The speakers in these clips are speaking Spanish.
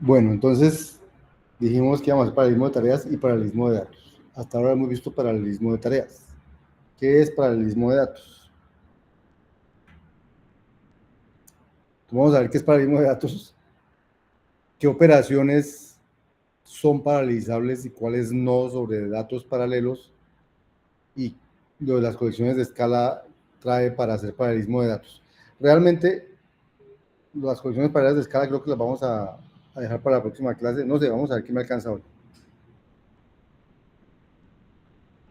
Bueno, entonces dijimos que íbamos a hacer paralelismo de tareas y paralelismo de datos. Hasta ahora hemos visto paralelismo de tareas. ¿Qué es paralelismo de datos? Vamos a ver qué es paralelismo de datos, qué operaciones son paralelizables y cuáles no sobre datos paralelos, y lo de las colecciones de escala trae para hacer paralelismo de datos. Realmente, las colecciones paralelas de escala creo que las vamos a dejar para la próxima clase. No sé, vamos a ver qué me alcanza hoy.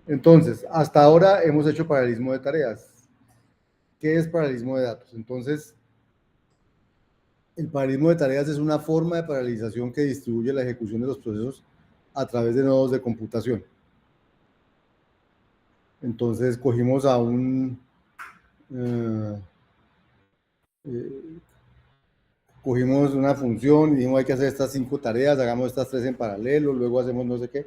Entonces, hasta ahora hemos hecho paralelismo de tareas. ¿Qué es paralelismo de datos? Entonces, el paralelismo de tareas es una forma de paralelización que distribuye la ejecución de los procesos a través de nodos de computación. Entonces, cogimos a cogimos una función y dijimos hay que hacer estas 5 tareas, hagamos estas 3 en paralelo, luego hacemos no sé qué.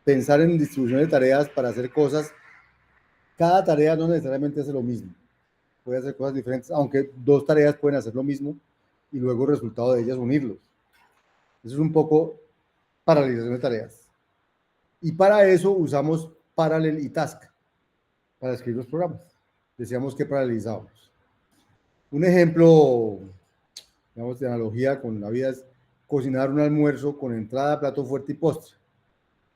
Pensar en distribución de tareas para hacer cosas, cada tarea no necesariamente hace lo mismo, puede hacer cosas diferentes, aunque 2 tareas pueden hacer lo mismo y luego el resultado de ellas unirlos. Eso es un poco paralelización de tareas. Y para eso usamos Parallel y Task, para escribir los programas. Decíamos que paralelizábamos. Un ejemplo, digamos, de analogía con la vida es cocinar un almuerzo con entrada, plato fuerte y postre.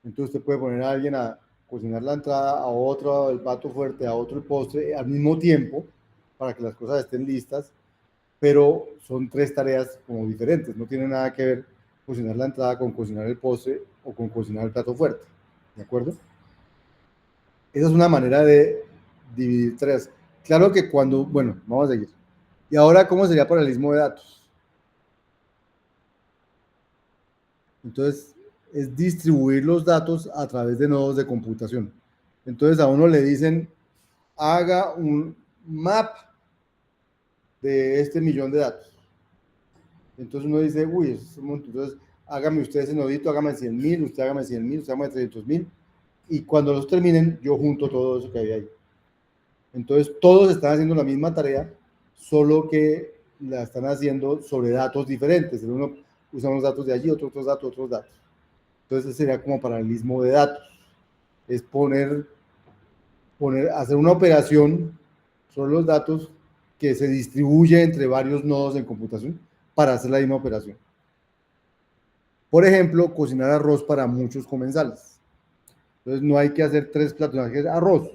Entonces usted puede poner a alguien a cocinar la entrada, a otro el plato fuerte, a otro el postre, al mismo tiempo, para que las cosas estén listas, pero son 3 tareas como diferentes, no tiene nada que ver cocinar la entrada con cocinar el postre o con cocinar el plato fuerte, ¿de acuerdo? Esa es una manera de dividir tareas. Claro que cuando, bueno, vamos a seguir. Y ahora, ¿cómo sería paralelismo de datos? Entonces, es distribuir los datos a través de nodos de computación. Entonces, a uno le dicen, haga un map de este millón de datos. Entonces uno dice, uy, es un montón. Entonces, hágame usted ese nodito, hágame 100.000, usted hágame 100.000, usted hágame 300.000, y cuando los terminen, yo junto todo eso que hay ahí. Entonces, todos están haciendo la misma tarea, solo que la están haciendo sobre datos diferentes. Uno usa unos datos de allí, otros datos, otros datos. Entonces, sería como paralelismo de datos. Es hacer una operación sobre los datos que se distribuye entre varios nodos en computación para hacer la misma operación. Por ejemplo, cocinar arroz para muchos comensales. Entonces, no hay que hacer 3 platos, hay que hacer arroz.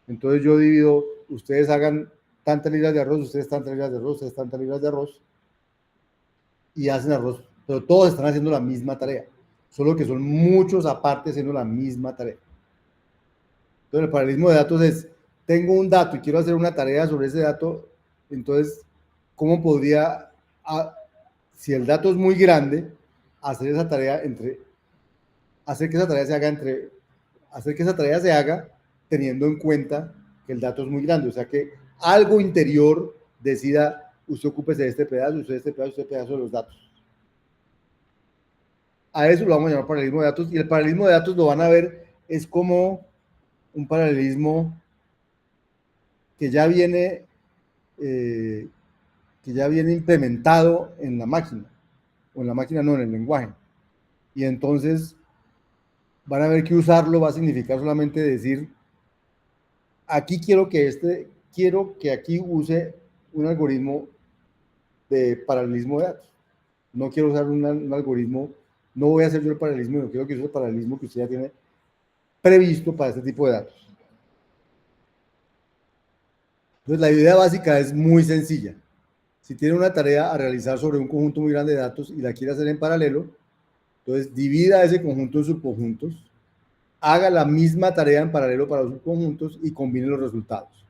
Entonces yo divido, ustedes hagan tantas libras de arroz, ustedes tantas libras de arroz, ustedes tantas libras de arroz, y hacen arroz, pero todos están haciendo la misma tarea, solo que son muchos aparte haciendo la misma tarea. Entonces el paralelismo de datos es, tengo un dato y quiero hacer una tarea sobre ese dato, entonces, ¿cómo podría, si el dato es muy grande, hacer esa tarea hacer que esa tarea se haga hacer que esa tarea se haga teniendo en cuenta que el dato es muy grande, o sea que algo interior decida, usted ocúpese de este pedazo, usted de este pedazo, usted de pedazo de los datos. A eso lo vamos a llamar paralelismo de datos, y el paralelismo de datos lo van a ver, es como un paralelismo que ya viene, implementado en la máquina, o en la máquina no, en el lenguaje. Y entonces van a ver que usarlo va a significar solamente decir, aquí quiero que aquí use un algoritmo de paralelismo de datos. No quiero usar un algoritmo, no voy a hacer yo el paralelismo, no quiero que use el paralelismo que usted ya tiene previsto para este tipo de datos. Entonces, la idea básica es muy sencilla. Si tiene una tarea a realizar sobre un conjunto muy grande de datos y la quiere hacer en paralelo, entonces divida ese conjunto en subconjuntos, haga la misma tarea en paralelo para los subconjuntos y combine los resultados.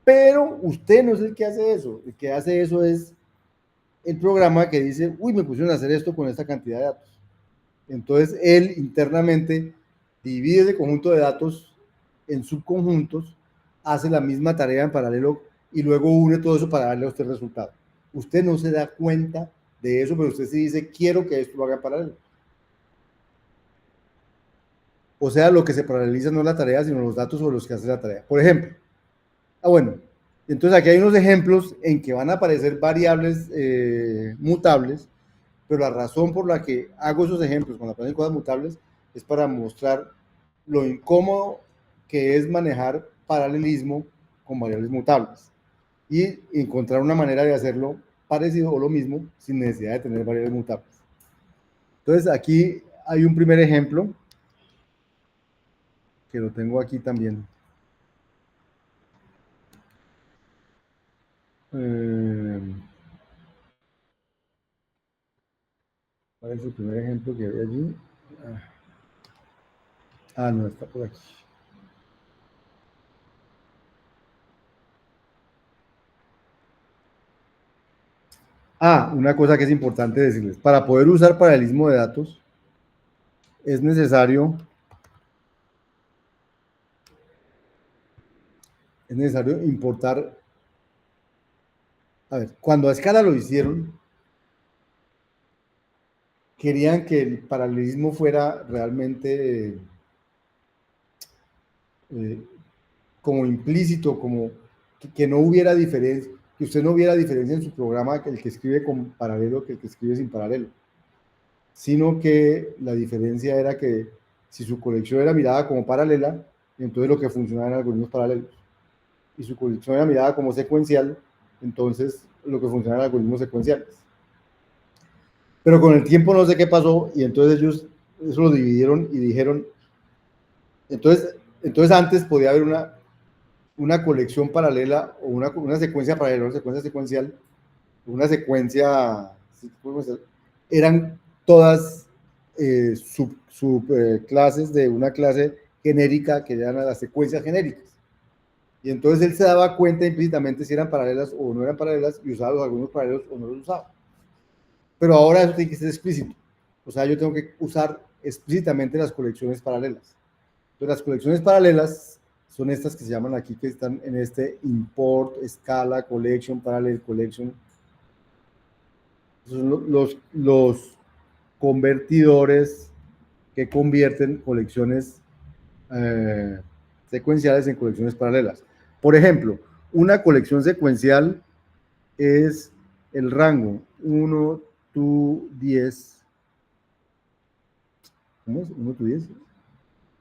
Pero usted no es el que hace eso, el que hace eso es el programa que dice, uy, me pusieron a hacer esto con esta cantidad de datos. Entonces, él internamente divide ese conjunto de datos en subconjuntos, hace la misma tarea en paralelo y luego une todo eso para darle a usted el resultado. Usted no se da cuenta de eso, pero usted sí dice, quiero que esto lo haga en paralelo. O sea, lo que se paraleliza no es la tarea, sino los datos sobre los que hace la tarea. Por ejemplo, bueno, entonces aquí hay unos ejemplos en que van a aparecer variables mutables, Pero la razón por la que hago esos ejemplos cuando aprenden cosas mutables es para mostrar lo incómodo que es manejar paralelismo con variables mutables y encontrar una manera de hacerlo parecido o lo mismo sin necesidad de tener variables mutables. Entonces aquí hay un primer ejemplo que lo tengo aquí también. ¿Cuál es el primer ejemplo que hay allí? No, está por aquí. Una cosa que es importante decirles. Para poder usar paralelismo de datos, es necesario importar. A ver, cuando a escala lo hicieron, querían que el paralelismo fuera realmente como implícito, como que no hubiera diferencia, que usted no hubiera diferencia en su programa que el que escribe con paralelo que el que escribe sin paralelo, sino que la diferencia era que si su colección era mirada como paralela, entonces lo que funcionaba eran algoritmos paralelos, y su colección era mirada como secuencial, entonces lo que funcionaba eran algoritmos secuenciales. Pero con el tiempo no sé qué pasó, y entonces ellos eso lo dividieron y dijeron, entonces antes podía haber una colección paralela o una secuencia paralela, una secuencia secuencial, una secuencia, eran todas subclases de una clase genérica que eran las secuencias genéricas. Y entonces él se daba cuenta implícitamente si eran paralelas o no eran paralelas y usaba los algunos paralelos o no los usaba. Pero ahora eso tiene que ser explícito. O sea, yo tengo que usar explícitamente las colecciones paralelas. Entonces, las colecciones paralelas son estas que se llaman aquí, que están en este import, escala, collection, parallel collection. Son los convertidores que convierten colecciones secuenciales en colecciones paralelas. Por ejemplo, una colección secuencial es el rango 1, 2, 10. ¿Cómo es? 1, 2, 10.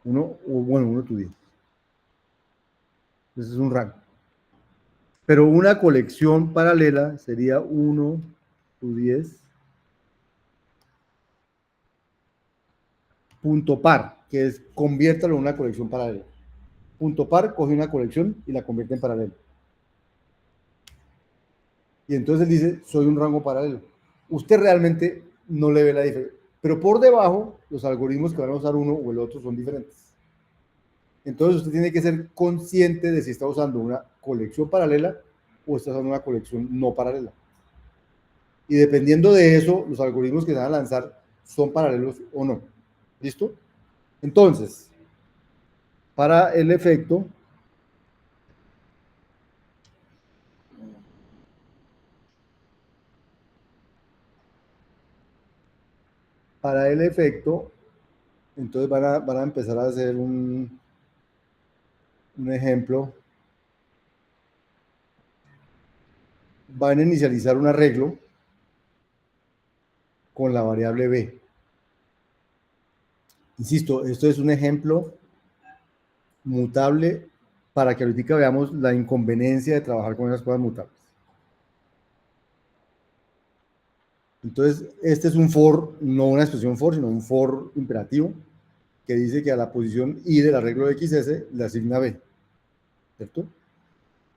1, 2, 10. Ese es un rango. Pero una colección paralela sería 1, 2, 10. Punto par, que es conviértalo en una colección paralela. Punto par coge una colección y la convierte en paralelo. Y entonces él dice, soy un rango paralelo. Usted realmente no le ve la diferencia. Pero por debajo, los algoritmos que van a usar uno o el otro son diferentes. Entonces usted tiene que ser consciente de si está usando una colección paralela o está usando una colección no paralela. Y dependiendo de eso, los algoritmos que se van a lanzar son paralelos o no. ¿Listo? Entonces, para el efecto, entonces van a empezar a hacer un ejemplo. Van a inicializar un arreglo con la variable b. Insisto, esto es un ejemplo mutable para que ahorita veamos la inconveniencia de trabajar con esas cosas mutables. Entonces, este es un for, no una expresión for, sino un for imperativo que dice que a la posición i del arreglo de xs le asigna b, ¿cierto?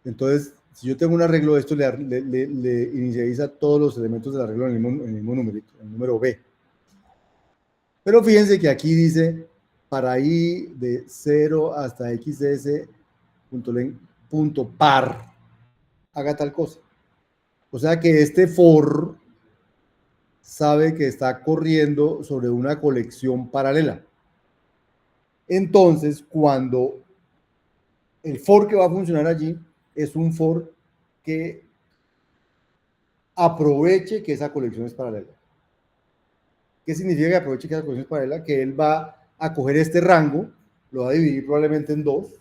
Entonces, si yo tengo un arreglo de esto, le inicializa todos los elementos del arreglo en el mismo numerito, el número b. Pero fíjense que aquí dice, para i de 0 hasta xs punto par, haga tal cosa. O sea que este for sabe que está corriendo sobre una colección paralela. Entonces, cuando el for que va a funcionar allí es un for que aproveche que esa colección es paralela. ¿Qué significa que aproveche que esa colección es paralela? Que él va a coger este rango, lo va a dividir probablemente en dos,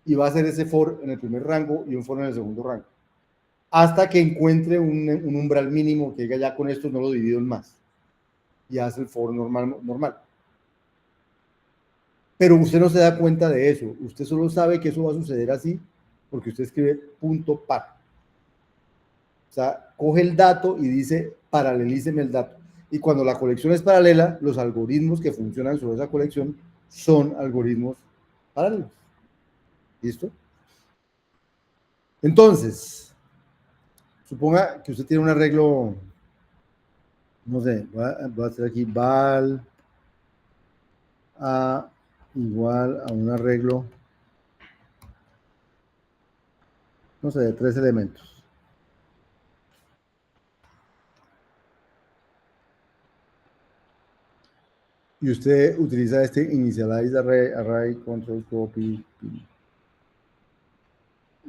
y va a hacer ese for en el primer rango y un for en el segundo rango. hasta que encuentre un umbral mínimo que diga ya con esto no lo divido en más. Y hace el for normal. Pero usted no se da cuenta de eso. Usted solo sabe que eso va a suceder así porque usted escribe punto par. O sea, coge el dato y dice paralelíceme el dato. Y cuando la colección es paralela, los algoritmos que funcionan sobre esa colección son algoritmos paralelos. ¿Listo? Entonces, suponga que usted tiene un arreglo, no sé, voy a hacer aquí val a igual a un arreglo, no sé, de 3 elementos. Y usted utiliza este initialize array control copy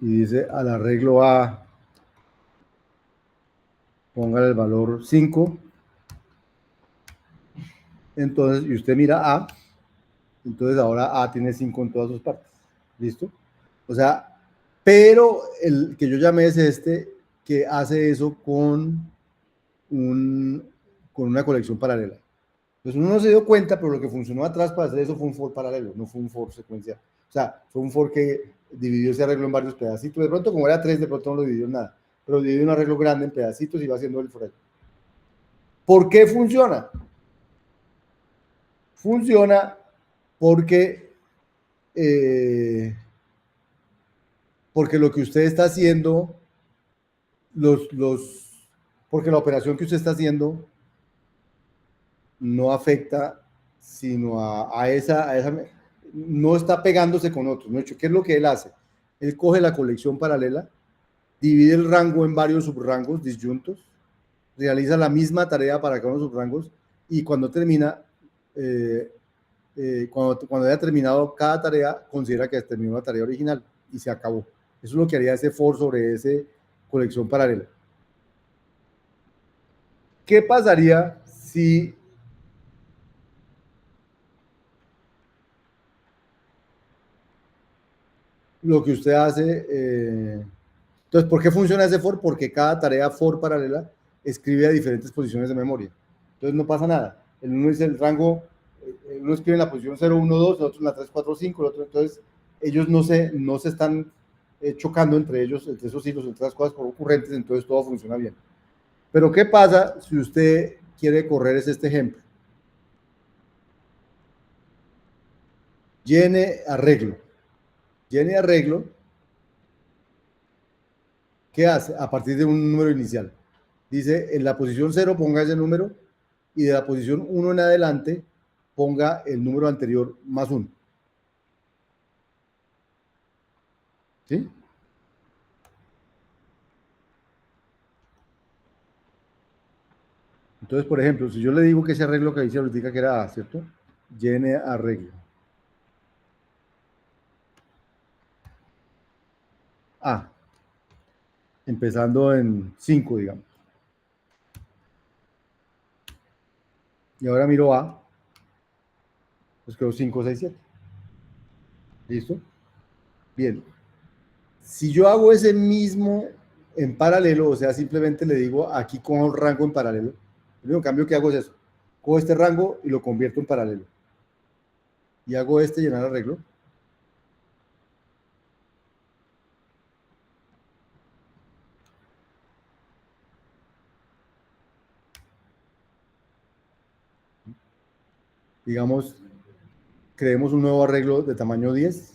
y dice al arreglo A póngale el valor 5. Entonces, y usted mira A, entonces ahora A tiene 5 en todas sus partes. ¿Listo? O sea, pero el que yo llamé es este que hace eso con una colección paralela. Entonces uno no se dio cuenta, pero lo que funcionó atrás para hacer eso fue un for paralelo, no fue un for secuencial. O sea, fue un for que dividió ese arreglo en varios pedacitos. De pronto, como era 3, de pronto no lo dividió en nada, pero dividió un arreglo grande en pedacitos y va haciendo el for. ¿Por qué funciona? Funciona porque, eh, porque lo que usted está haciendo, porque la operación que usted está haciendo no afecta sino a esa, no está pegándose con otros. ¿No? ¿Qué es lo que él hace? Él coge la colección paralela, divide el rango en varios subrangos disyuntos, realiza la misma tarea para cada uno de los subrangos y cuando termina, cuando haya terminado cada tarea, considera que terminó la tarea original y se acabó. Eso es lo que haría ese for sobre esa colección paralela. ¿Qué pasaría si lo que usted hace... entonces, ¿por qué funciona ese for? Porque cada tarea for paralela escribe a diferentes posiciones de memoria. Entonces no pasa nada. El uno dice el rango, uno escribe en la posición 0, 1, 2, el otro en la 3, 4, 5, el otro, entonces ellos no se están chocando entre ellos, entre esos hilos, entre las cosas ocurrentes, entonces todo funciona bien. Pero ¿qué pasa si usted quiere correr este ejemplo? Llene arreglo. Llene arreglo. ¿Qué hace? A partir de un número inicial. Dice, en la posición 0 ponga ese número y de la posición 1 en adelante ponga el número anterior más 1. ¿Sí? Entonces, por ejemplo, si yo le digo que ese arreglo que dice ahorita que era A, ¿cierto? Llene arreglo. A. Empezando en 5, digamos. Y ahora miro A, pues quedó 5, 6, 7. ¿Listo? Bien. Si yo hago ese mismo en paralelo, o sea, simplemente le digo aquí cojo el rango en paralelo, el único cambio que hago es eso. Cojo este rango y lo convierto en paralelo. Y hago este llenar arreglo. Digamos, creemos un nuevo arreglo de tamaño 10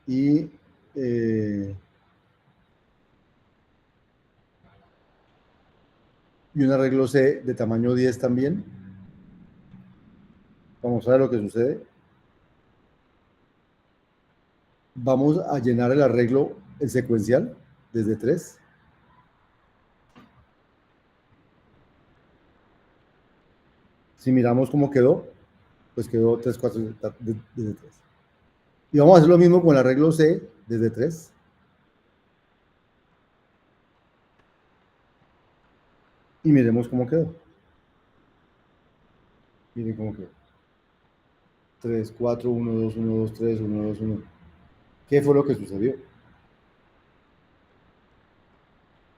y un arreglo C de tamaño 10 también. Vamos a ver lo que sucede. Vamos a llenar el arreglo, el secuencial, desde 3. Si miramos cómo quedó, pues quedó 3, 4 desde 3. Y vamos a hacer lo mismo con el arreglo C desde 3. Y miremos cómo quedó. Miren cómo quedó. 3, 4, 1, 2, 1, 2, 3, 1, 2, 1. ¿Qué fue lo que sucedió?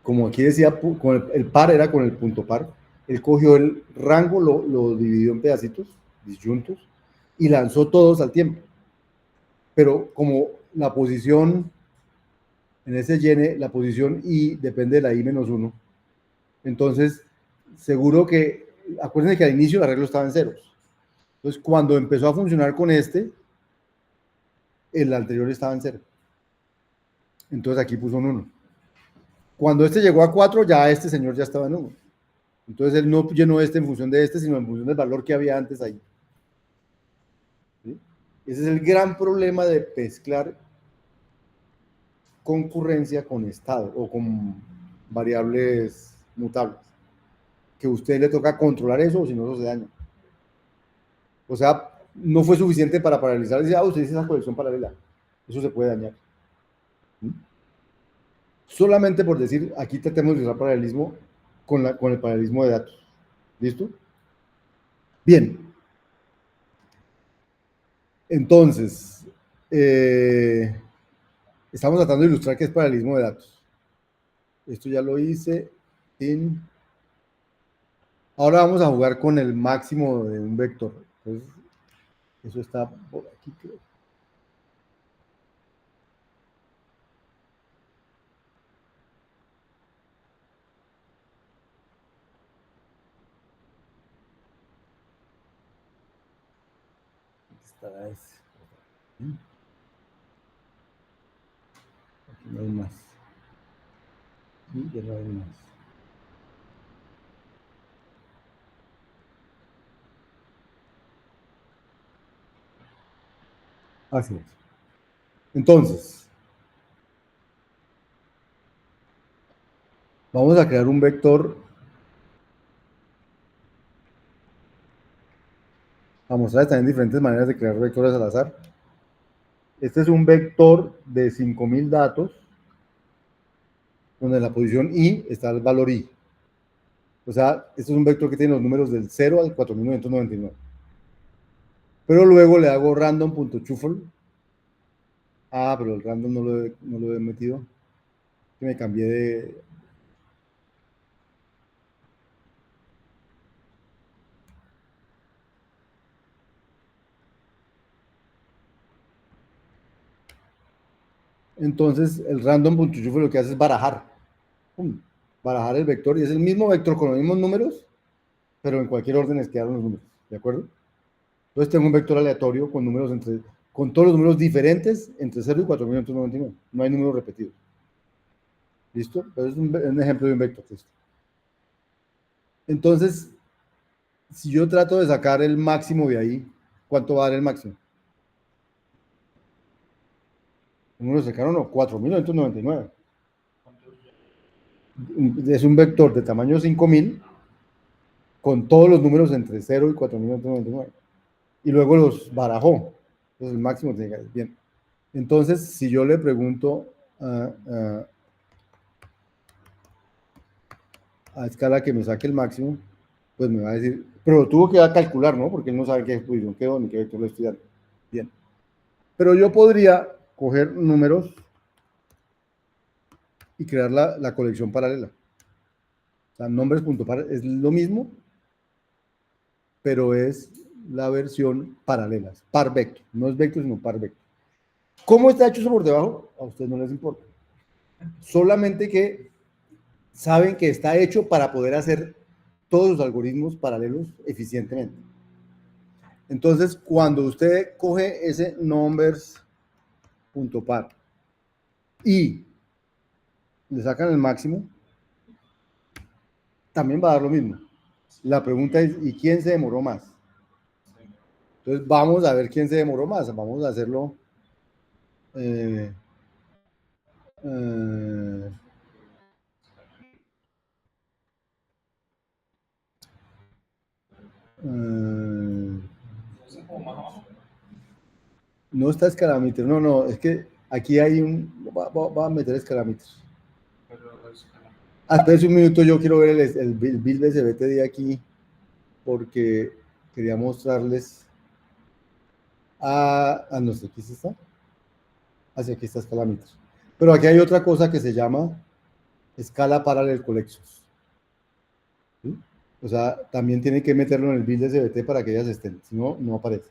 como aquí decía, con el par era con el punto par, él cogió el rango, lo dividió en pedacitos, disyuntos, y lanzó todos al tiempo. Pero como la posición, en ese llene, la posición I depende de la I-1, entonces, seguro que, acuérdense que al inicio el arreglo estaba en ceros. Entonces, cuando empezó a funcionar con este, el anterior estaba en cero. Entonces aquí puso un 1. Cuando este llegó a 4, ya este señor ya estaba en 1. Entonces él no llenó este en función de este, sino en función del valor que había antes ahí. ¿Sí? Ese es el gran problema de mezclar concurrencia con estado o con variables mutables. Que a usted le toca controlar eso o si no, eso se daña. O sea, no fue suficiente para paralizar y decir, usted dice esa colección paralela. Eso se puede dañar. ¿Sí? Solamente por decir, aquí tratemos de usar paralelismo con el paralelismo de datos. ¿Listo? Bien. Entonces, estamos tratando de ilustrar qué es paralelismo de datos. Esto ya lo hice. Ahora vamos a jugar con el máximo de un vector. Entonces, eso está por aquí, creo. Está ese. Aquí no hay más. Y ya no hay más. Así es. Entonces, vamos a crear un vector. A mostrar también diferentes maneras de crear vectores al azar. Este es un vector de 5000 datos, donde en la posición I está el valor I. O sea, este es un vector que tiene los números del 0 al 4999. Pero luego le hago random.shuffle. Pero el random no lo he metido. Que me cambié de. Entonces, el random.shuffle lo que hace es barajar. ¡Pum! Barajar el vector y es el mismo vector con los mismos números, pero en cualquier orden es quedaron los números. ¿De acuerdo? Entonces tengo un vector aleatorio con números con todos los números diferentes entre 0 y 4999. No hay números repetidos. ¿Listo? Pero es un ejemplo de un vector. Entonces, si yo trato de sacar el máximo de ahí, ¿cuánto va a dar el máximo? ¿Un número cercano o no? 4999. Es un vector de tamaño 5000 con todos los números entre 0 y 4999. Y luego los barajó. Entonces el máximo tiene que ser bien. Entonces, si yo le pregunto a escala que me saque el máximo, pues me va a decir, pero tuvo que calcular, ¿no? Porque él no sabe qué posición quedó ni qué vector le estoy dando. Bien. Pero yo podría coger números y crear la colección paralela. O sea, nombres.par es lo mismo, pero es la versión paralela, par vector. No es vector, sino par vector. ¿Cómo está hecho eso por debajo? A ustedes no les importa. Solamente que saben que está hecho para poder hacer todos los algoritmos paralelos eficientemente. Entonces, cuando usted coge ese numbers.par y le sacan el máximo, también va a dar lo mismo. La pregunta es, ¿y quién se demoró más? Entonces, vamos a ver quién se demoró más. Vamos a hacerlo. Eh, eh, eh, no está escalamiter. No, es que aquí hay un. Va a meter escalamiter. Hasta un minuto, yo quiero ver el build de CBT de aquí, porque quería mostrarles. No sé, aquí está. Hacia aquí está escalamiter. Pero aquí hay otra cosa que se llama escala parallel collections. ¿Sí? O sea, también tiene que meterlo en el build de SBT para que ellas estén, si no, no aparece.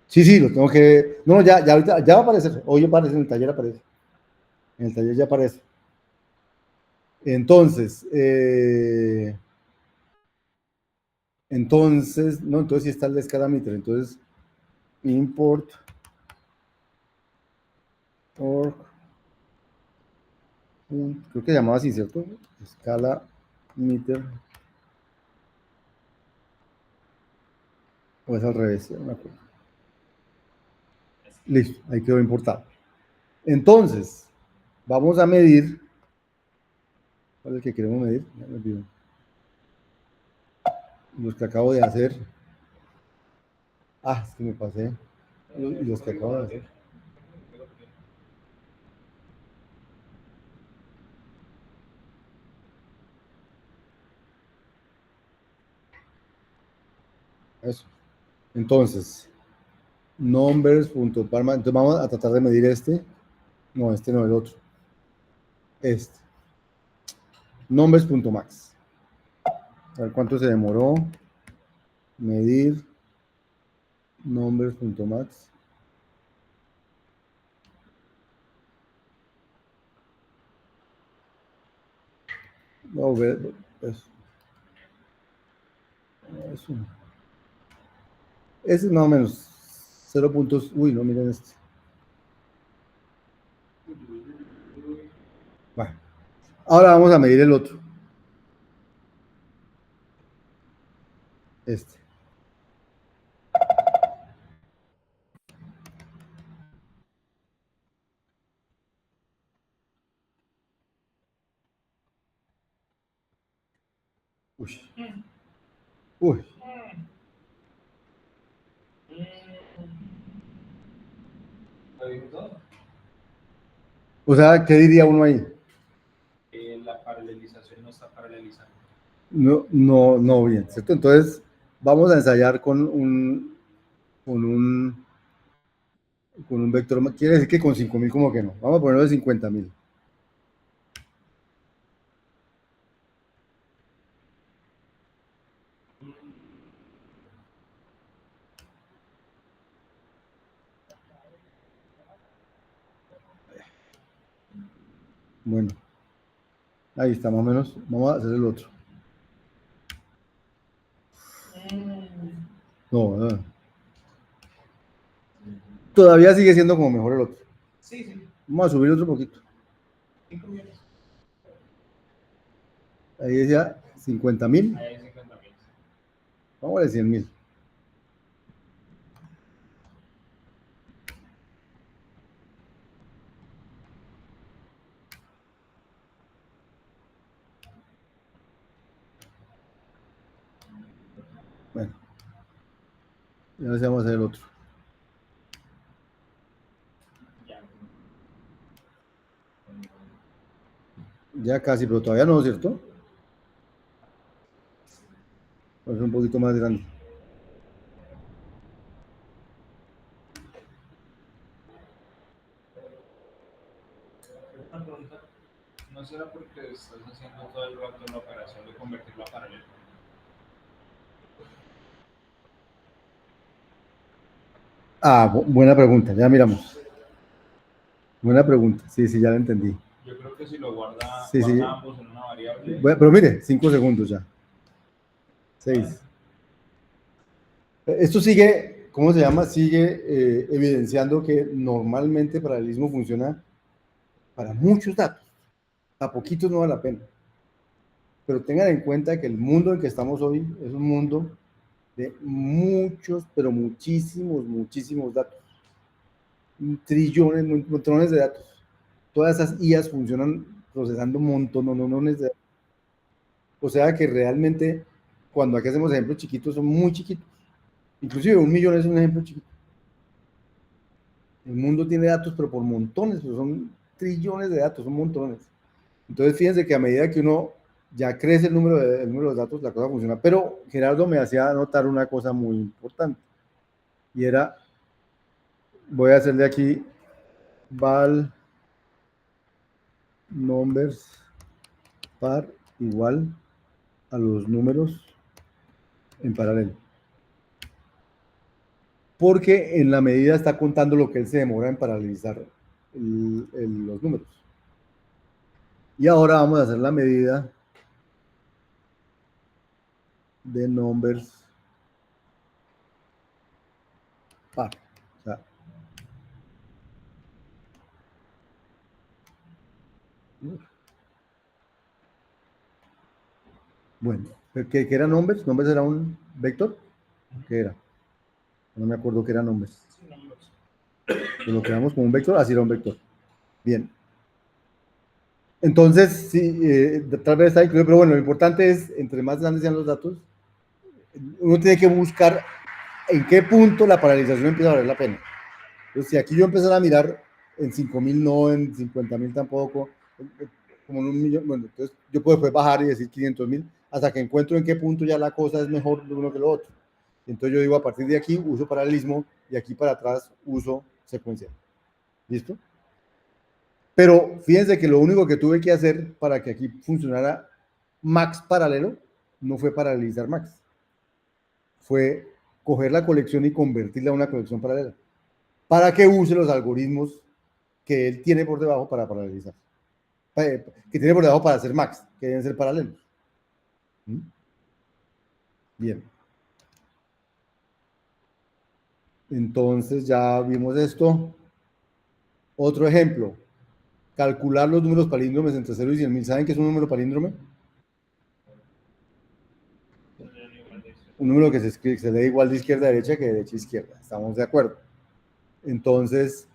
Sí, sí, lo tengo que. No, ya, ahorita, ya va a aparecer. Hoy aparece en el taller, aparece. En el taller ya aparece. Entonces, no, entonces sí está el de escala meter. Entonces, import org, creo que llamaba así, ¿cierto? Escala meter. O es al revés, no me acuerdo. Listo, ahí quedó importado. Entonces, vamos a medir. ¿Cuál es el que queremos medir? Ya me olvidó. Los que acabo de hacer. Ah, es que me pasé. Los que acabo de hacer. Eso. Entonces, numbers.parma. Entonces vamos a tratar de medir este. No, este no, el otro. Este. Numbers.max. A ver cuánto se demoró. Medir. Numbers.max. No, ver. Eso. Eso. Ese es más o menos 0 puntos. Uy, no, miren este. Bueno. Ahora vamos a medir el otro. Este. Uy. Uy. O sea, ¿qué diría uno ahí? La paralelización no está paralelizando. No, no, no, bien, ¿cierto? Entonces, vamos a ensayar con un vector. Quiere decir que con 5.000 como que no. Vamos a ponerlo de 50.000. Bueno, ahí está más o menos. Vamos a hacer el otro. No, no. Todavía sigue siendo como mejor el otro. Sí, sí. Vamos a subir otro poquito. 5 millones. Ahí decía 50.000. Ahí hay 50.000. Vamos a ver 100.000. Bueno, ya ahora sí vamos a hacer el otro. Ya casi, pero todavía no, ¿cierto? Pues un poquito más grande. Una pregunta, ¿no será porque estás haciendo todo el rato la operación de convertirlo a paralelo? Ah, buena pregunta, ya miramos. Buena pregunta, sí, sí, ya la entendí. Yo creo que si lo guarda, Sí, sí. ambos en una variable. Bueno, pero mire, 5 segundos ya. 6. Esto sigue, ¿cómo se llama? Sigue evidenciando que normalmente paralelismo funciona para muchos datos. A poquitos no vale la pena. Pero tengan en cuenta que el mundo en que estamos hoy es un mundo de muchos, pero muchísimos, muchísimos datos. Trillones, montones de datos. Todas esas IAs funcionan procesando montones de datos. O sea que realmente, cuando aquí hacemos ejemplos chiquitos, son muy chiquitos. Inclusive 1.000.000 es un ejemplo chiquito. El mundo tiene datos, pero por montones, pero son trillones de datos, son montones. Entonces, fíjense que a medida que uno ya crece el número de datos, la cosa funciona. Pero Gerardo me hacía notar una cosa muy importante, y era, voy a hacerle aquí val numbers par igual a los números en paralelo. Porque en la medida está contando lo que él se demora en paralelizar los números. Y ahora vamos a hacer la medida de numbers par. O sea, bueno, ¿qué era numbers? ¿Numbers era un vector? ¿Qué era? No me acuerdo qué era numbers. Lo creamos como un vector, así era un vector. Bien. Entonces, sí, tal vez está incluido, pero bueno, lo importante es, entre más grandes sean los datos, uno tiene que buscar en qué punto la paralización empieza a valer la pena. Entonces, si aquí yo empezara a mirar en 5.000 no, en 50.000 tampoco, como en 1.000.000, bueno, entonces yo puedo después bajar y decir 500.000 hasta que encuentro en qué punto ya la cosa es mejor de uno que lo otro. Entonces yo digo, a partir de aquí uso paralelismo y aquí para atrás uso secuencial. ¿Listo? Pero fíjense que lo único que tuve que hacer para que aquí funcionara max paralelo no fue paralelizar max. Fue coger la colección y convertirla a una colección paralela. Para que use los algoritmos que él tiene por debajo para paralelizar. Que tiene por debajo para hacer max, que deben ser paralelos. Bien. Entonces ya vimos esto. Otro ejemplo. Calcular los números palíndromes entre 0 y 100.000. ¿Saben qué es un número palíndrome? Un número que se lee igual de izquierda a derecha que de derecha a izquierda. Estamos de acuerdo. Entonces,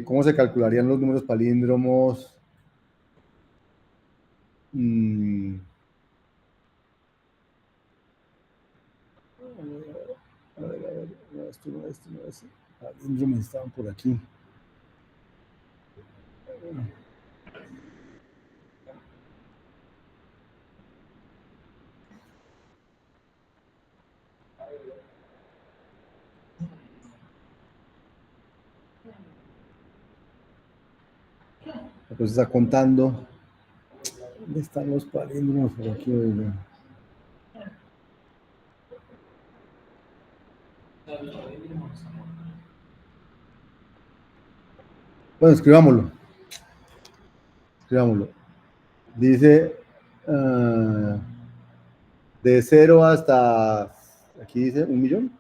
¿cómo se calcularían los números palíndromos? A ver, no, esto no es. Palíndromes estaban por aquí. Entonces está contando. ¿Dónde están los palíndromos por aquí? Bueno, escribámoslo. Dice de 0 hasta, aquí dice 1.000.000,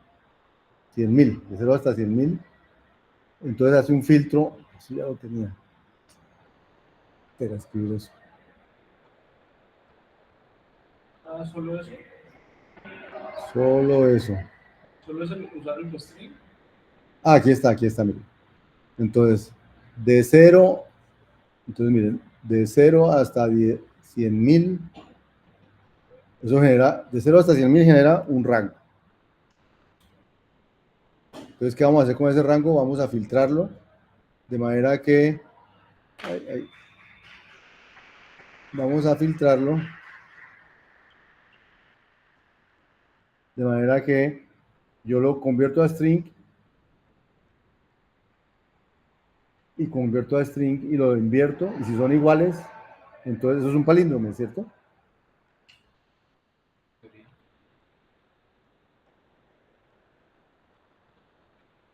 100.000, de 0 hasta 100.000. Entonces hace un filtro, eso ya lo tenía. Espera, escribir eso. ¿Solo eso? Solo eso. ¿Solo es usar el string? Aquí está, miren. Entonces, de 0, entonces miren, de 0 hasta 100.000, eso genera, de 0 hasta 100.000 genera un rango. Entonces, ¿qué vamos a hacer con ese rango? Vamos a filtrarlo de manera que vamos a filtrarlo de manera que yo lo convierto a string y convierto a string y lo invierto, y si son iguales, entonces eso es un palíndrome, ¿cierto?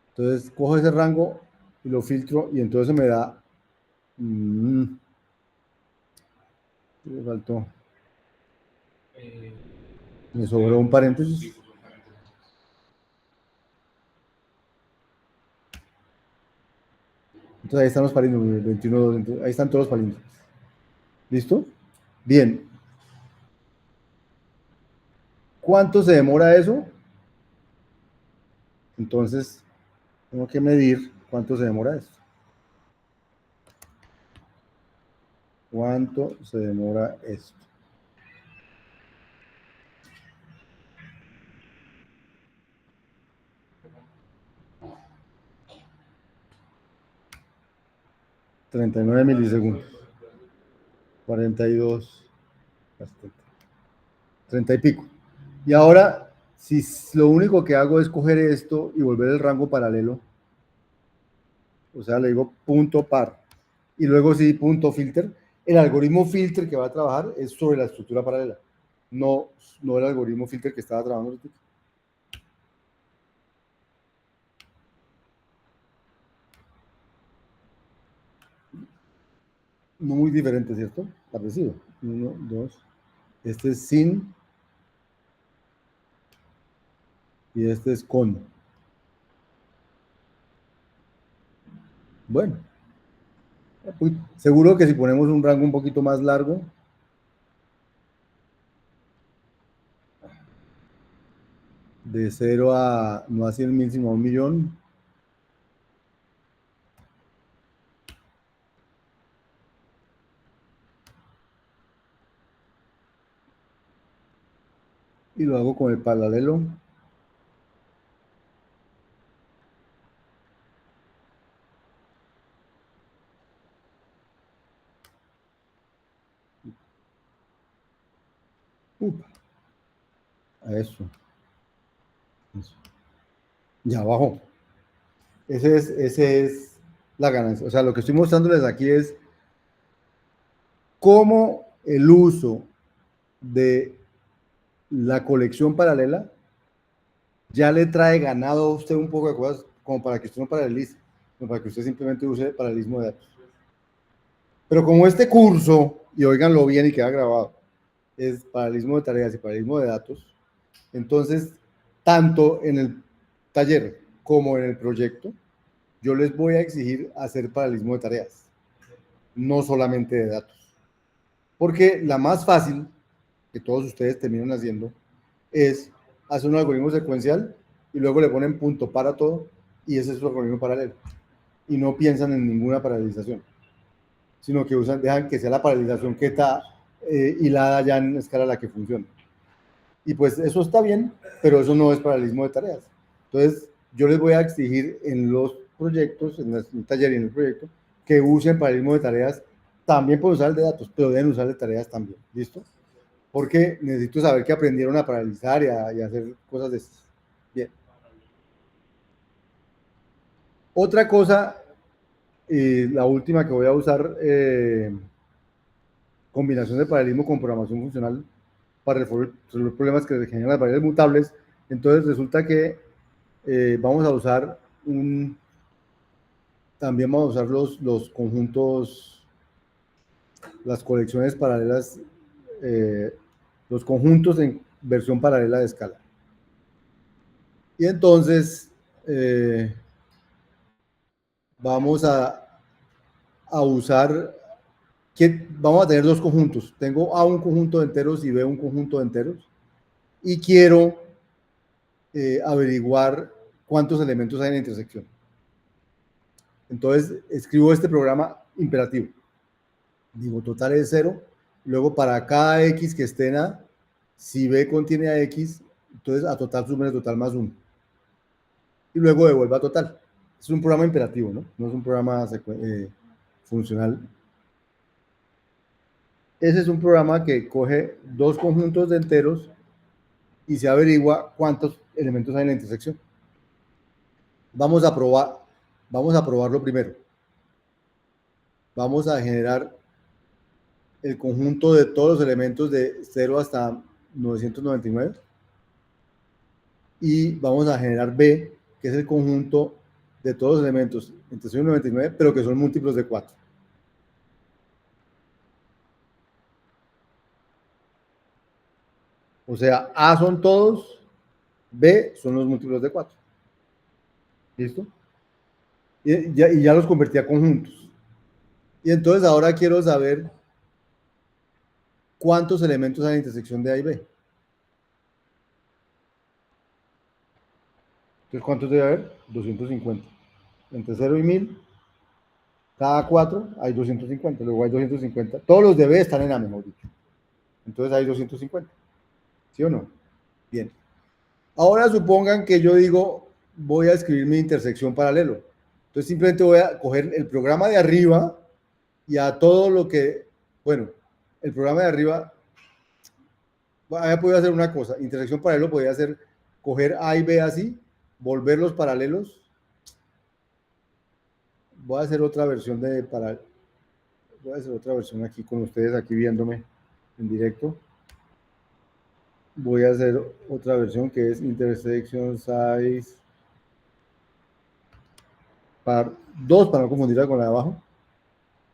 Entonces cojo ese rango y lo filtro y entonces me da me faltó, me sobró un paréntesis. Entonces ahí están los palíndromes, 21, ahí están todos los palíndromes. ¿Listo? Bien. ¿Cuánto se demora eso? Entonces tengo que medir cuánto se demora esto. ¿Cuánto se demora esto? ...39 milisegundos... ...42... ...30 y pico... ...y ahora... ...si lo único que hago es coger esto... ...y volver el rango paralelo... ...o sea, le digo punto par... ...y luego sí punto filter... El algoritmo filter que va a trabajar es sobre la estructura paralela, no el algoritmo filter que estaba trabajando ahorita. No muy diferente, ¿cierto? Parecido. 1, 2. Este es sin y este es con. Bueno, seguro que si ponemos un rango un poquito más largo, de 0 a, no a 100.000, sino a 1.000.000, y lo hago con el paralelo. A eso. Ya bajó. Ese es la ganancia. O sea, lo que estoy mostrándoles aquí es cómo el uso de la colección paralela ya le trae ganado a usted un poco de cosas como para que usted no paralelice, como para que usted simplemente use el paralelismo de datos. Pero como este curso, y óiganlo bien y queda grabado, es paralelismo de tareas y paralelismo de datos, entonces, tanto en el taller como en el proyecto, yo les voy a exigir hacer paralelismo de tareas, no solamente de datos. Porque la más fácil que todos ustedes terminan haciendo es hacer un algoritmo secuencial y luego le ponen punto para todo y ese es su algoritmo paralelo. Y no piensan en ninguna paralelización, sino que dejan que sea la paralelización que está hilada ya en escala a la que funciona. Y pues eso está bien, pero eso no es paralelismo de tareas. Entonces, yo les voy a exigir en los proyectos, en el taller y en el proyecto, que usen paralelismo de tareas. También pueden usar el de datos, pero deben usar el de tareas también. ¿Listo? Porque necesito saber que aprendieron a paralizar y a hacer cosas de estas. Bien. Otra cosa, la última que voy a usar, combinación de paralelismo con programación funcional para resolver problemas que generan las variables mutables. Entonces resulta que vamos a usar también vamos a usar los conjuntos, las colecciones paralelas, los conjuntos en versión paralela de escala. Y entonces vamos a usar, vamos a tener dos conjuntos. Tengo A un conjunto de enteros y B un conjunto de enteros. Y quiero averiguar cuántos elementos hay en la intersección. Entonces escribo este programa imperativo. Digo, total es 0. Luego para cada X que esté en A, si B contiene a X, entonces a total sume total más 1. Y luego devuelva a total. Es un programa imperativo, ¿no? No es un programa funcional. Ese es un programa que coge dos conjuntos de enteros y se averigua cuántos elementos hay en la intersección. Vamos a probarlo primero. Vamos a generar el conjunto de todos los elementos de 0 hasta 999 y vamos a generar B, que es el conjunto de todos los elementos entre 0 y 99, pero que son múltiplos de 4. O sea, A son todos, B son los múltiplos de 4. ¿Listo? Y ya los convertí a conjuntos. Y entonces ahora quiero saber cuántos elementos hay en la intersección de A y B. Entonces, ¿cuántos debe haber? 250. Entre 0 y 1000, cada 4 hay 250. Luego hay 250. Todos los de B están en A, mejor dicho. Entonces hay 250. ¿Sí o no? Bien. Ahora supongan que yo digo, voy a escribir mi intersección paralelo. Entonces simplemente voy a coger el programa de arriba y a todo lo que, bueno, el programa de arriba, había podido hacer una cosa, intersección paralelo podía hacer, coger A y B así, volverlos paralelos. Voy a hacer otra versión de paralelo. voy a hacer otra versión aquí con ustedes, aquí viéndome en directo. Voy a hacer otra versión que es intersection size par 2, para no confundirla con la de abajo,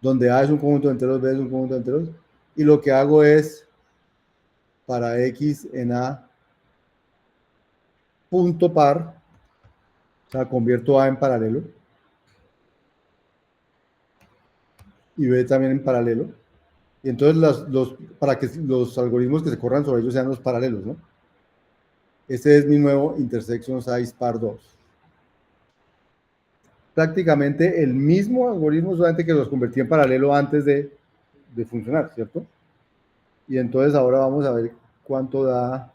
donde A es un conjunto de enteros, B es un conjunto de enteros, y lo que hago es, para X en A punto par, o sea, convierto A en paralelo, y B también en paralelo, y entonces para que los algoritmos que se corran sobre ellos sean los paralelos, ¿no? Este es mi nuevo intersection size par 2. Prácticamente el mismo algoritmo, solamente que los convertí en paralelo antes de funcionar, ¿cierto? Y entonces ahora vamos a ver cuánto da.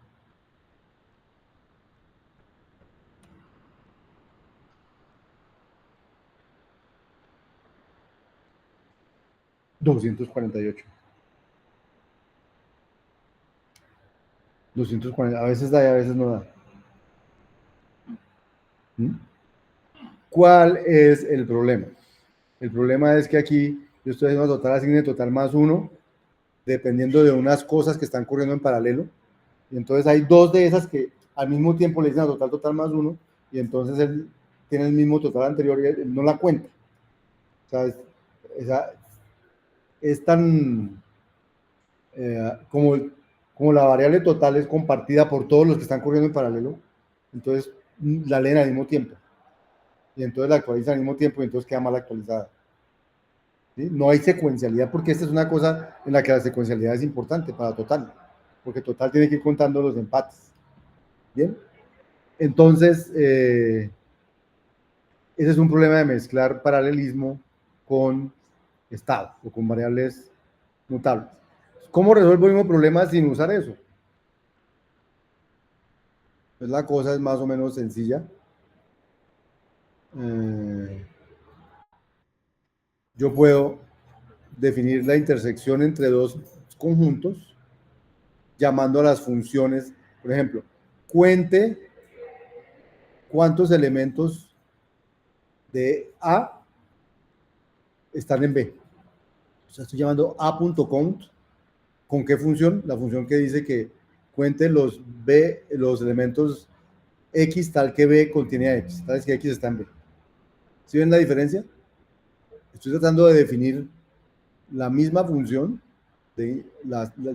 $248. 240, a veces da y a veces no da. ¿Mm? ¿Cuál es el problema? El problema es que aquí yo estoy haciendo total asigne total más 1, dependiendo de unas cosas que están corriendo en paralelo. Y entonces hay dos de esas que al mismo tiempo le dicen a total más 1, y entonces él tiene el mismo total anterior y él no la cuenta. O sea, es tan como la variable total es compartida por todos los que están corriendo en paralelo, entonces la leen al mismo tiempo. Y entonces la actualizan al mismo tiempo y entonces queda mal actualizada. ¿Sí? No hay secuencialidad, porque esta es una cosa en la que la secuencialidad es importante para total, porque total tiene que ir contando los empates. Bien, entonces ese es un problema de mezclar paralelismo con estado o con variables mutables. ¿Cómo resuelvo el mismo problema sin usar eso? Pues la cosa es más o menos sencilla. Yo puedo definir la intersección entre dos conjuntos llamando a las funciones, por ejemplo, cuente cuántos elementos de A están en B. O sea, estoy llamando a.count. ¿Con qué función? La función que dice que cuente los elementos X tal que B contiene a X, tal que X está en B. ¿Sí ven la diferencia? Estoy tratando de definir la misma función del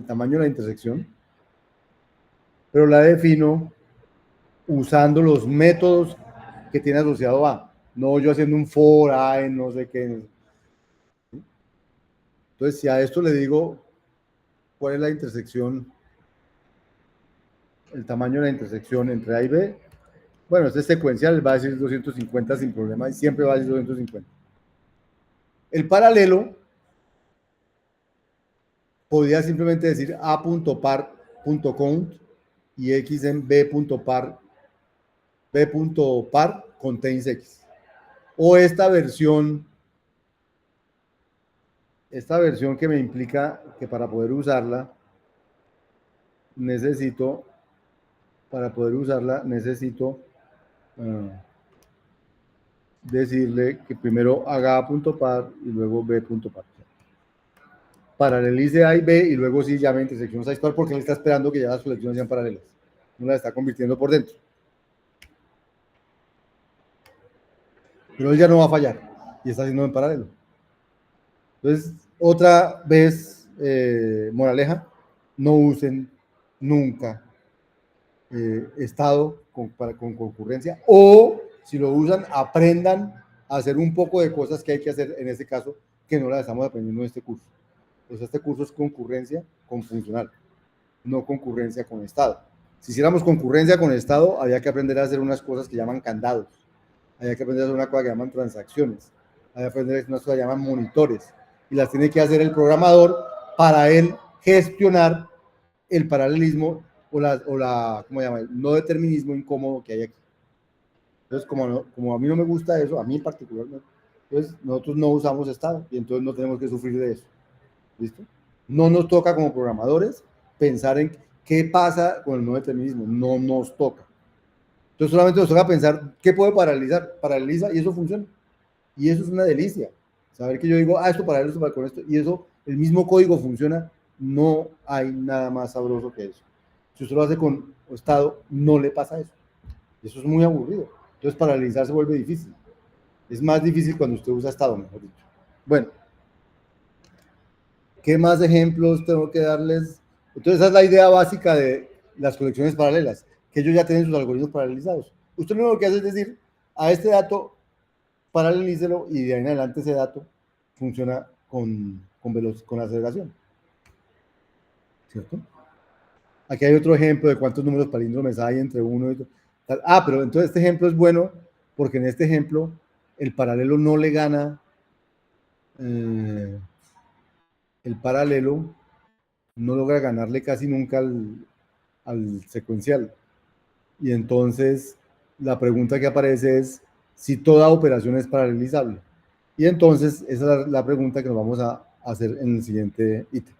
tamaño de la intersección, pero la defino usando los métodos que tiene asociado a, no yo haciendo un for, en no sé qué. Entonces, si a esto le digo cuál es la intersección, el tamaño de la intersección entre A y B, bueno, este es secuencial, va a decir 250 sin problema y siempre va a decir 250. El paralelo podría simplemente decir a.par.count y x en b.par contains x. O esta versión que me implica que para poder usarla necesito decirle que primero haga a.par y luego b.par. Paralelice A y B y luego sí llame intersección size par, porque él está esperando que ya las colecciones sean paralelas. No las está convirtiendo por dentro. Pero él ya no va a fallar y está haciendo en paralelo. Entonces, otra vez, moraleja, no usen nunca estado con concurrencia, o si lo usan, aprendan a hacer un poco de cosas que hay que hacer en este caso, que no las estamos aprendiendo en este curso. Pues este curso es concurrencia con funcional, no concurrencia con estado. Si hiciéramos concurrencia con estado, había que aprender a hacer unas cosas que llaman candados, había que aprender a hacer una cosa que llaman transacciones, había que aprender a hacer unas cosas que llaman monitores, y las tiene que hacer el programador para él gestionar el paralelismo o la ¿cómo se llama? El no determinismo incómodo que hay aquí. Entonces, como a mí no me gusta eso, a mí en particular, entonces nosotros no usamos estado y entonces no tenemos que sufrir de eso. ¿Listo? No nos toca como programadores pensar en qué pasa con el no determinismo, no nos toca. Entonces solamente nos toca pensar qué puede paralizar, paraliza y eso funciona. Y eso es una delicia, Saber que yo digo, esto paralelo, esto para con esto, y eso, el mismo código funciona, no hay nada más sabroso que eso. Si usted lo hace con estado, no le pasa eso. Eso es muy aburrido. Entonces, paralelizar se vuelve difícil. Es más difícil cuando usted usa estado, mejor dicho. Bueno, ¿qué más ejemplos tengo que darles? Entonces, esa es la idea básica de las colecciones paralelas, que ellos ya tienen sus algoritmos paralelizados. Usted lo único que hace es decir, a este dato, paralelícelo y de ahí en adelante ese dato funciona con aceleración. ¿Cierto? Aquí hay otro ejemplo de cuántos números palíndromes hay entre uno y otro. Pero entonces este ejemplo es bueno porque en este ejemplo el paralelo no le gana, el paralelo no logra ganarle casi nunca al secuencial. Y entonces la pregunta que aparece es si toda operación es paralelizable. Y entonces esa es la pregunta que nos vamos a hacer en el siguiente ítem.